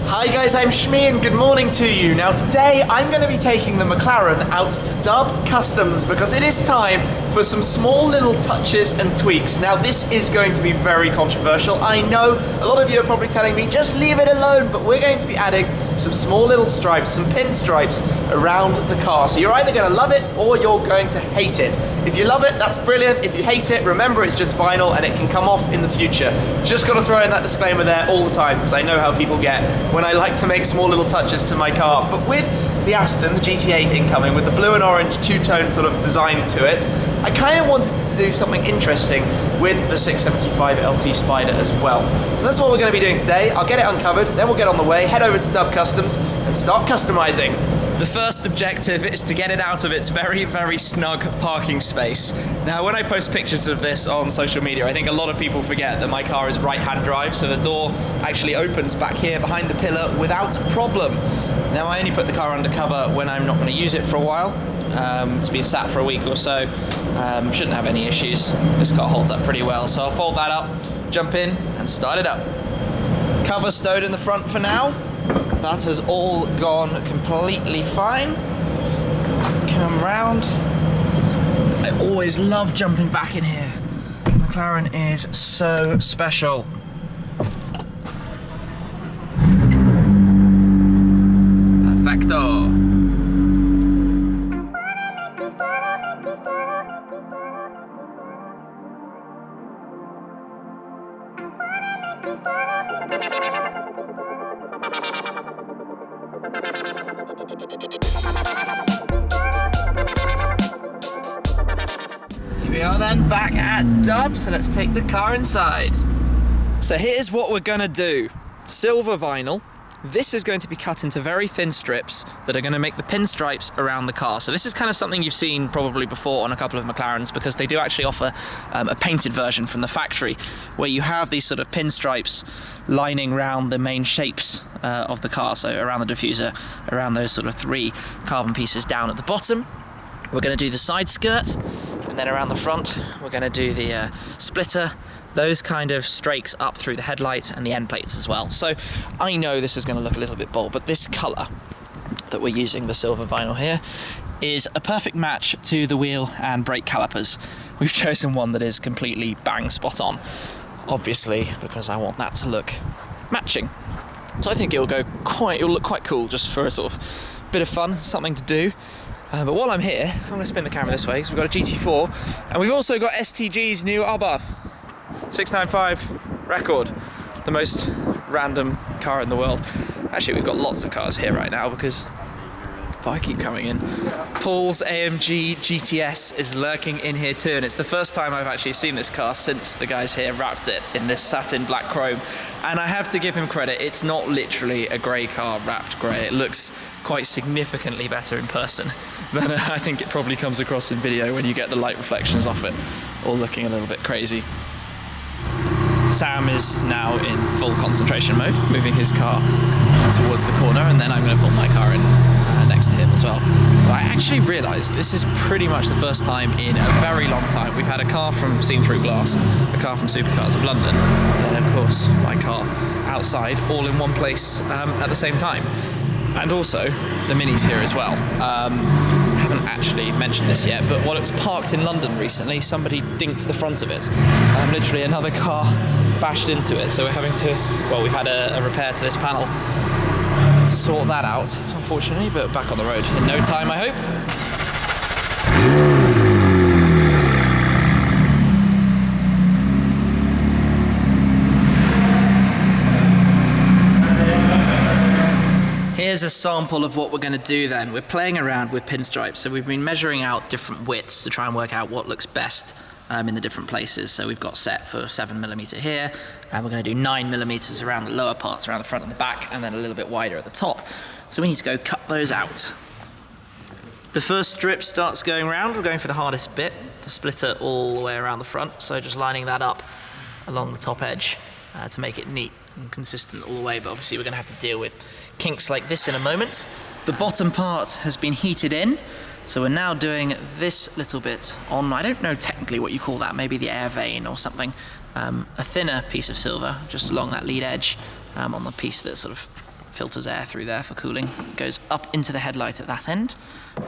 Hi guys, I'm Shmi and good morning to you. Now today I'm going to be taking the McLaren out to Dub Customs because it is time for some small little touches and tweaks. Now this is going to be very controversial. I know a lot of you are probably telling me just leave it alone, but we're going to be adding some small little stripes, some pinstripes around the car. So you're either going to love it or you're going to hate it. If you love it, that's brilliant. If you hate it, remember it's just vinyl and it can come off in the future. Just got to throw in that disclaimer there all the time because I know how people get when I like to make small little touches to my car. But with the Aston, the GT8 incoming, with the blue and orange two-tone sort of design to it, I kind of wanted to do something interesting with the 675 LT Spider as well. So that's what we're going to be doing today. I'll get it uncovered, then we'll get on the way, head over to Dub Customs and start customizing. The first objective is to get it out of its very, very snug parking space. Now, when I post pictures of this on social media, I think a lot of people forget that my car is right-hand drive, so the door actually opens back here behind the pillar without problem. Now, I only put the car under cover when I'm not going to use it for a while. It's been sat for a week or so. Shouldn't have any issues. This car holds up pretty well, so I'll fold that up, jump in, and start it up. Cover stowed in the front for now. That has all gone completely fine. Come round. I always love jumping back in here. McLaren is so special. Perfecto. Here we are then, back at Dub, so let's take the car inside. So here's what we're gonna do. Silver vinyl. This is going to be cut into very thin strips that are going to make the pinstripes around the car. So this is kind of something you've seen probably before on a couple of McLarens because they do actually offer a painted version from the factory where you have these sort of pinstripes lining around the main shapes of the car. So around the diffuser, around those sort of three carbon pieces down at the bottom. We're going to do the side skirt, and then around the front we're going to do the splitter, those kind of strakes up through the headlight and the end plates as well. So I know this is going to look a little bit bold, but this colour that we're using, the silver vinyl here, is a perfect match to the wheel and brake calipers. We've chosen one that is completely bang spot on, obviously because I want that to look matching. So I think it'll look quite cool just for a sort of bit of fun, something to do. But while I'm here, I'm going to spin the camera this way because we've got a GT4 and we've also got STG's new Abarth 695 record, the most random car in the world. Actually, we've got lots of cars here right now because I keep coming in. Paul's AMG GTS is lurking in here too, and it's the first time I've actually seen this car since the guys here wrapped it in this satin black chrome. And I have to give him credit, it's not literally a grey car wrapped grey. It looks quite significantly better in person than I think it probably comes across in video when you get the light reflections off it, all looking a little bit crazy. Sam is now in full concentration mode, moving his car towards the corner, and then I'm going to pull my car in next to him as well. But I actually realised this is pretty much the first time in a very long time. We've had a car from Seenthroughglass, a car from Supercars of London, and then of course my car outside, all in one place at the same time. And also the Minis here as well. I haven't actually mentioned this yet, but while it was parked in London recently, somebody dinked the front of it. Literally another car bashed into it, so we're having to, well, we've had a repair to this panel to sort that out, unfortunately, but back on the road in no time, I hope. Here's a sample of what we're going to do then. We're playing around with pinstripes, so we've been measuring out different widths to try and work out what looks best in the different places. So we've got set for 7mm here, and we're going to do 9mm around the lower parts, around the front and the back, and then a little bit wider at the top. So we need to go cut those out. The first strip starts going round. We're going for the hardest bit, the splitter all the way around the front, so just lining that up along the top edge to make it neat and consistent all the way, but obviously we're going to have to deal with kinks like this in a moment. The bottom part has been heated in, so we're now doing this little bit on, I don't know technically what you call that, maybe the air vane or something, a thinner piece of silver just along that lead edge on the piece that sort of filters air through there for cooling. It goes up into the headlight at that end,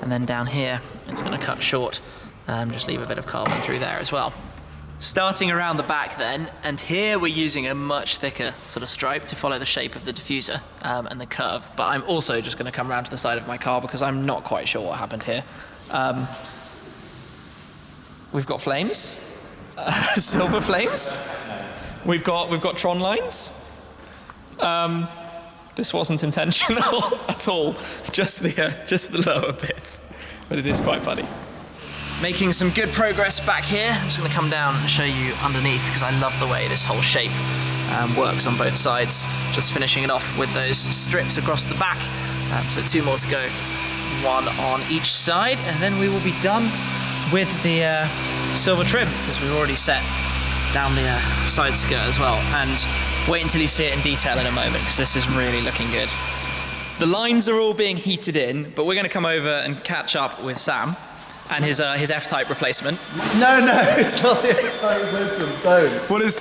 and then down here it's going to cut short, just leave a bit of carbon through there as well. Starting around the back then, and here we're using a much thicker sort of stripe to follow the shape of the diffuser and the curve, but I'm also just going to come around to the side of my car because I'm not quite sure what happened here. We've got flames, silver flames. We've got Tron lines. This wasn't intentional at all, just the lower bits, but it is quite funny. Making some good progress back here. I'm just going to come down and show you underneath because I love the way this whole shape works on both sides. Just finishing it off with those strips across the back. So 2 more to go, 1 on each side, and then we will be done with the silver trim because we've already set down the side skirt as well. And wait until you see it in detail in a moment because this is really looking good. The lines are all being heated in, but we're going to come over and catch up with Sam and his F-Type replacement. No, it's not the F-Type replacement. Don't.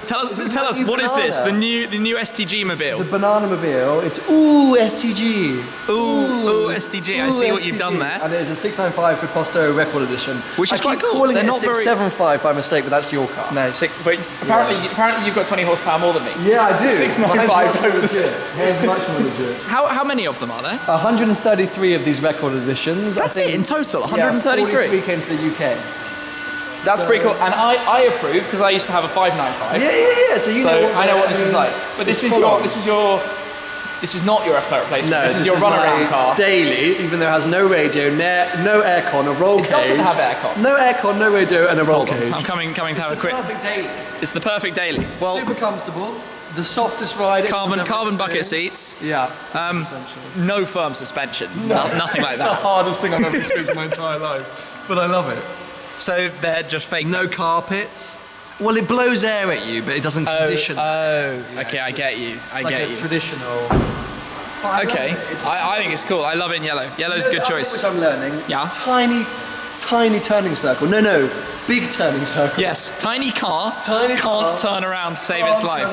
Tell us what is this? The new STG mobile. The banana mobile. It's STG. Ooh, STG. I see what you've done there. And it is a 695 Biposto record edition. Which is quite cool. Calling it 675 by mistake, but that's your car. No, but apparently you've got 20 horsepower more than me. Yeah, I do. 695 over Mine's much more legit. How many of them are there? 133 of these record editions. That's it in total. 133. We came to the UK. That's pretty cool, and I approve because I used to have a 595. Yeah. So I know what this is like. But this is not your F-Type replacement. No, this is your runaround car. Daily, even though it has no radio, no aircon, a roll cage. It doesn't have aircon. No aircon, no radio, and a roll cage. I'm coming to have a quick. Perfect daily. It's the perfect daily. Well, super comfortable. The softest ride. Carbon bucket seats. Yeah. No firm suspension. Nothing like that. It's the hardest thing I've ever experienced in my entire life, but I love it. So they're just fake. No carpets. Well, it blows air at you, but it doesn't condition. Okay, I get you. It's like a traditional. Okay, I think it's cool. I love it in yellow. Yellow's a good choice. Which I'm learning. Yeah. Tiny turning circle. No, big turning circle. Yes, tiny car can't turn around to save its life.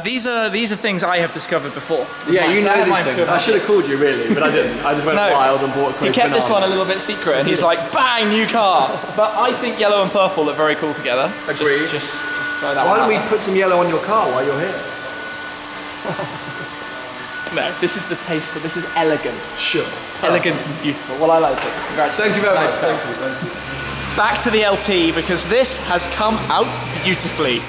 These are things I have discovered before. Yeah, you know these things. I should have called you really, but I didn't. I just went wild and bought a quick He kept this one a little bit secret, and he's like, bang, new car. But I think yellow and purple look very cool together. Agreed. Just throw that Why don't we put some yellow on your car while you're here? No, this is the taste. This is elegant. Sure. Elegant and beautiful. Well, I like it. Congratulations. Thank you very much. Thank you. Back to the LT because this has come out beautifully.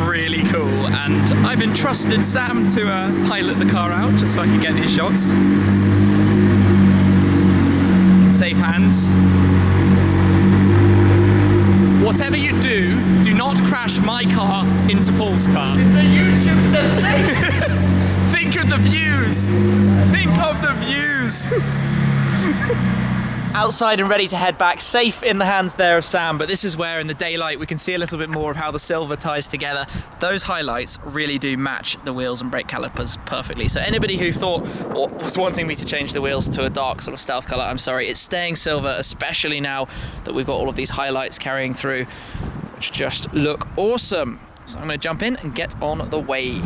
Really cool, and I've entrusted Sam to pilot the car out just so I can get these shots. Safe hands. Whatever you do, do not crash my car into Paul's car. It's a YouTube sensation. Think of the views. Think of the views. Outside and ready to head back, safe in the hands there of Sam, but this is where in the daylight we can see a little bit more of how the silver ties together. Those highlights really do match the wheels and brake calipers perfectly. So anybody who thought or was wanting me to change the wheels to a dark sort of stealth colour, I'm sorry, it's staying silver, especially now that we've got all of these highlights carrying through, which just look awesome. So I'm going to jump in and get on the way.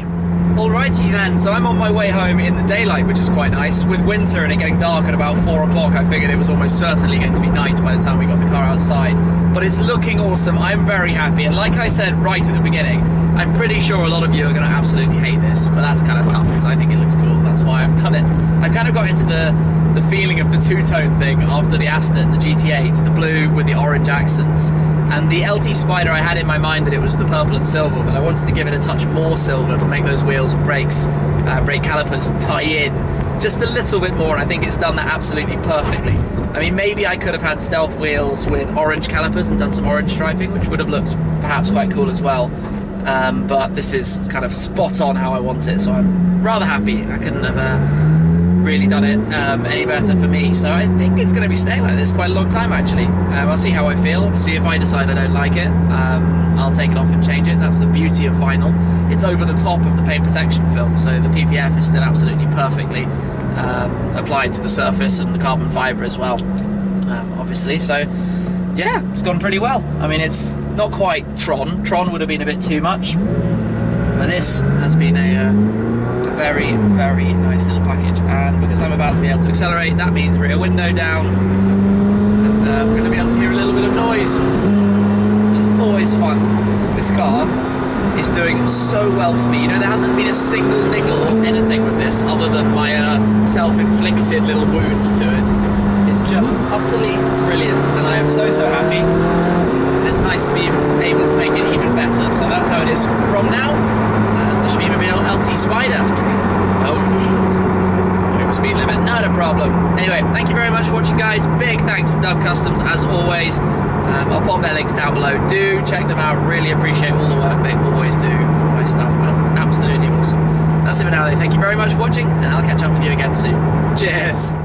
Alrighty then, so I'm on my way home in the daylight, which is quite nice. With winter and it getting dark at about 4 o'clock, I figured it was almost certainly going to be night by the time we got the car outside. But it's looking awesome, I'm very happy, and like I said right at the beginning, I'm pretty sure a lot of you are going to absolutely hate this, but that's kind of tough because I think it looks cool, that's why I've done it. I've kind of got into the feeling of the two-tone thing after the Aston, the GT8, the blue with the orange accents. And the LT Spider, I had in my mind that it was the purple and silver, but I wanted to give it a touch more silver to make those wheels and brakes, brake calipers tie in just a little bit more, and I think it's done that absolutely perfectly. I mean, maybe I could have had stealth wheels with orange calipers and done some orange striping, which would have looked perhaps quite cool as well. but this is kind of spot on how I want it, so I'm rather happy. I couldn't have really done it any better for me, so I think it's going to be staying like this quite a long time actually. I'll see how I feel. Obviously if I decide I don't like it, I'll take it off and change it. That's the beauty of vinyl. It's over the top of the paint protection film, so the PPF is still absolutely perfectly applied to the surface, and the carbon fibre as well, obviously. So yeah, it's gone pretty well. I mean, it's not quite Tron. Tron would have been a bit too much, but this has been a very, very nice little package. And because I'm about to be able to accelerate, that means rear window down, and we're going to be able to hear a little bit of noise, which is always fun. This car is doing so well for me. You know, there hasn't been a single niggle or anything with this other than my self-inflicted little wound to it. It's just utterly brilliant, and I am so, so happy. And it's nice to be able to make it even better. So that's how it is from now. The Schmiebermobile LT Spider. Oh, speed limit, not a problem. Anyway, thank you very much for watching, guys. Big thanks to Dub Customs as always. I'll pop their links down below. Do check them out. Really appreciate all the work they always do for my stuff. That's absolutely awesome. That's it for now, though. Thank you very much for watching, and I'll catch up with you again soon. Cheers.